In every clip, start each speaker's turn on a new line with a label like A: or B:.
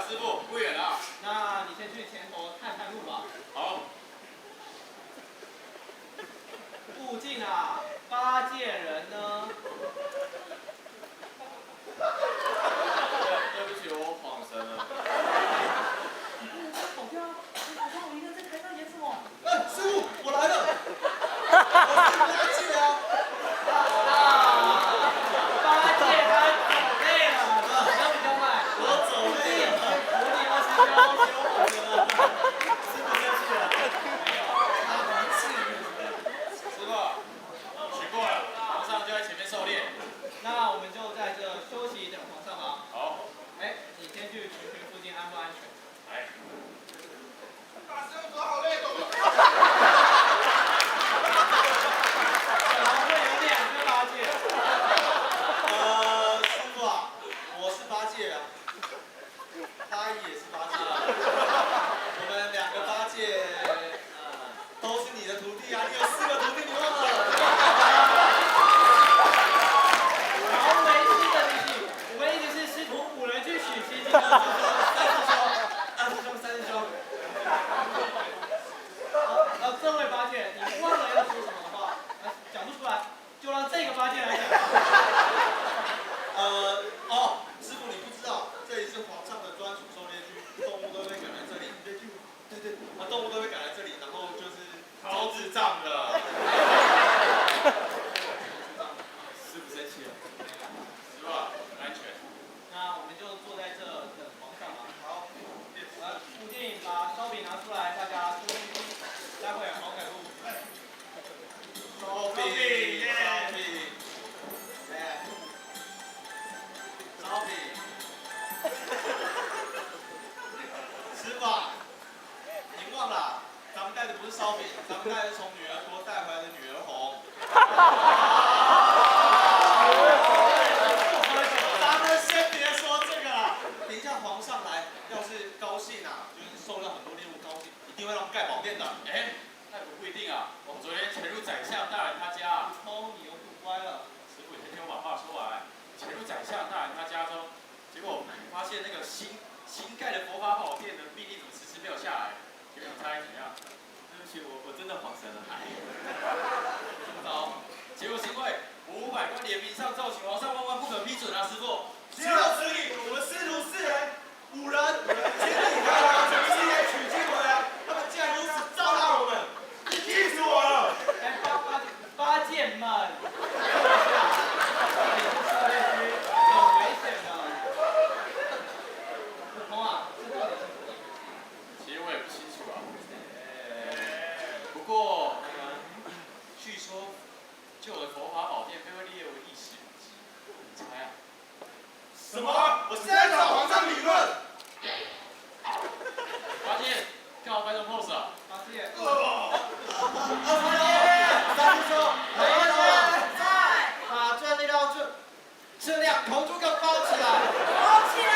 A: 师傅，不远了。
B: 那你先去前头看看路吧。
A: 好。
B: 附近啊，八戒人呢？
A: 对不起，我晃神了。
B: 跑掉！好像我一个人在台上演什么？
C: 师傅，我来了。我是八戒啊。
B: 八戒他走累了，要不要买？
C: 我走累了。
B: 我你要是要求我了。
C: 师傅生气了。他没气。
A: 师傅，学过了，皇上就在前面狩猎。
B: 那我们就在这休息等皇上吧。
A: 好。
B: 哎，你先去群群附近安不安全？
A: 来。
C: 大师傅走好累，走不。
B: 怎么会有两个八戒？
C: 师傅啊，我是八戒啊，他也是八戒啊，我们两个八戒，都是你的徒弟啊，你有4个徒弟，你忘了？
B: 毫为师的弟弟，我们一直是师徒5人去取经的。
C: 三师兄。
B: 这位八戒，你忘了要说什么的话，讲不出来，就让这个八戒来讲。
C: 师傅你不知道，这里是皇上的专属狩猎区，动物都会赶来这里。对，动物都会赶来这里，然后就是超智障的。
A: 师傅生气了。师傅，安全。
B: 那我们就坐在这等皇上吧。好，附近把烧饼拿出来，大家吃东西，待会好赶路。
C: 烧饼，烧饼。师傅啊，您忘了，咱们带的不是烧饼，咱们带的是从女儿国带回来的女儿红。咱们先别说这个了，等一下皇上来，要是高兴啊，就是收到很多猎物高兴，一定会让我们盖宝殿的。
A: 哎，那可不一定啊。我们昨天潜入宰相大人他家。
B: 你又不乖了。
A: 师傅，你先听我把话说完。潜入宰相大人他家中，结果发现那个新盖的佛法宝殿的命令怎么迟迟没有下来？你们猜怎样？
C: 对不起，我真的恍神了。
A: 这么早？结果是因为500官联名上奏，请皇上万万不可批准啊，师傅。
C: 只有此理，我们师徒4人、5人，千里迢迢从西天取经回来，他们竟然如此糟蹋我们，气死我了！
B: 哎，八戒们，这里是狩猎区，很危险的。悟空啊，这到底是什么意思？
A: 其实我也不清楚啊。不过，据说旧的佛法宝殿被列为历史古迹，你猜啊？
C: 什么？我现在找皇上理论。
A: 八戒，干嘛摆这种 pose 啊？
B: 八戒。
C: 三师兄，在，把这2头猪给我包起来。
D: 包起来！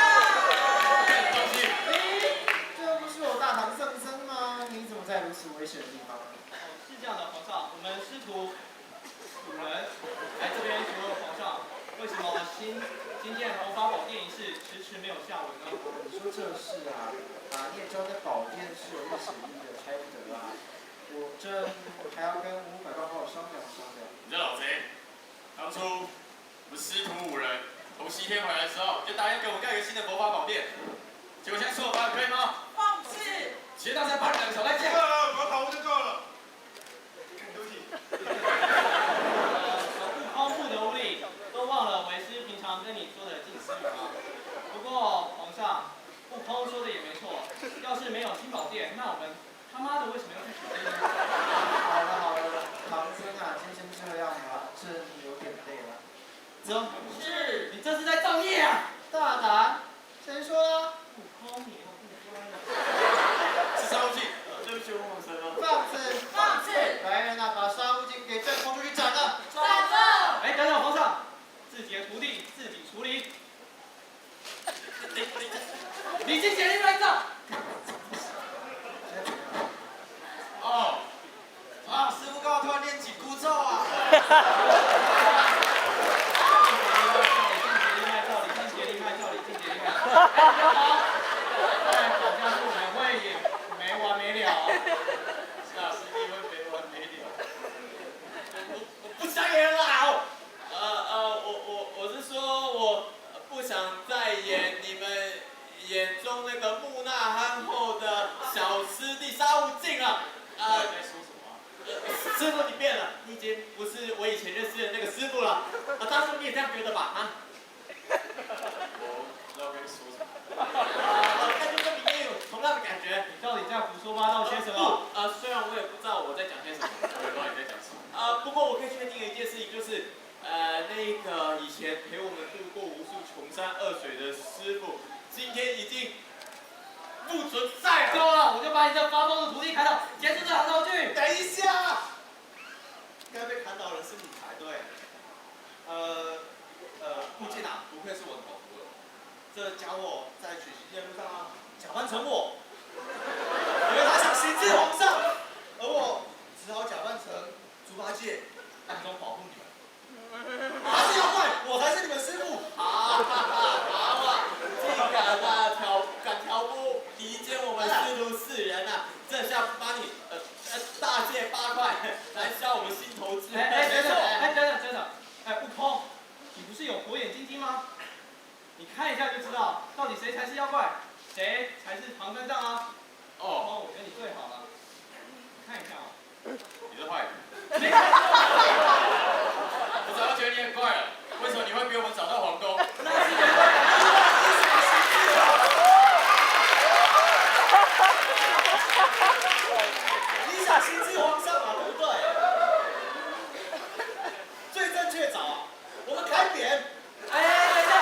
A: 放心。
C: 这不是我大唐圣僧吗？你怎么在如此危险的地方？
B: 是这样的，皇上，我们师徒5人来这边询问皇上，为什么新建佛法宝殿一事迟迟没有下文呢？
E: 你说这事啊，你也知道那宝殿是有历史意义的，拆不得啊。我这还要跟500官好好商量商量。
A: 你这老贼，当初我们师徒5人从西天回来的时候，就答应给我们盖一个新的佛法宝殿，结果现在说我办可以吗？
D: 放肆！
A: 其实当时把你2个小太监。
C: 我讨论就够了。对不起。
B: 悟空不得无礼，都忘了为师平常跟你说的近思语吗？不过皇上，悟空说的也没错，要是没有新宝殿，那我们他妈的为什么要去取经呢？
E: 好了，唐僧啊，先这样吧，朕有点累了。
B: 走。
D: 是。
B: 你这是在造孽啊！
E: 大胆，谁说的？
B: 悟空，你又不乖了。
A: 是杀无尽，对不起，我晃神了。
E: 放肆！来人啊，把沙悟净给朕拖出去斩了！
D: 斩了！
B: 哎，等等，皇上，自己的徒弟自己处理。你去简历来照。
C: 师傅干嘛突然练紧箍咒啊？
B: 李靖杰力卖照，李靖杰力卖照，李靖杰力卖照。
C: 演你们眼中那个木讷憨厚的小师弟沙悟净啊！
A: 在说什么啊？
C: 师傅你变了，你已经不是我以前认识的那个师傅了。大叔你也这样觉得吧？啊？
A: 我不知道该说什么。
C: 感觉跟你也有同样的感觉。
B: 你到底在胡说八道些什么？
C: 虽然我也不知道我在讲些什么，
A: 我也不知道你在讲什么。
C: 不过我可以确定的一件事情就是，那个以前陪我们度过无数穷山恶水的师傅，今天已经不存在了。
B: 够了，我就把你这发疯的徒弟砍倒，结束这场闹剧。
C: 等一下，该被砍倒的人是你才对。顾剑啊，不愧是我的狗徒了。这家伙在取西天路上啊，假扮成我，因为他想行刺皇上，而我只好假扮成猪八戒，暗中保护你们。还是要怪，我才是你们师傅。好啊，竟敢挑拨离间我们师徒四人啊！这下把你大卸8块，来消我们心头之恨。
B: 等等，悟空，你不是有火眼金睛吗？你看一下就知道，到底谁才是妖怪，谁才是唐三藏啊？
A: 哦，
B: 我觉得你最好了，你看一下啊。
A: 你是坏人。
B: 没看。
A: 我早就觉得你很怪了，为什么你会比我们早到皇宫？
B: 那是因为。
C: 你想行刺皇上嘛，对不对？最正确找啊，我们开扁。
B: 哎，等一下！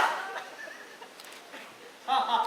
B: 哈哈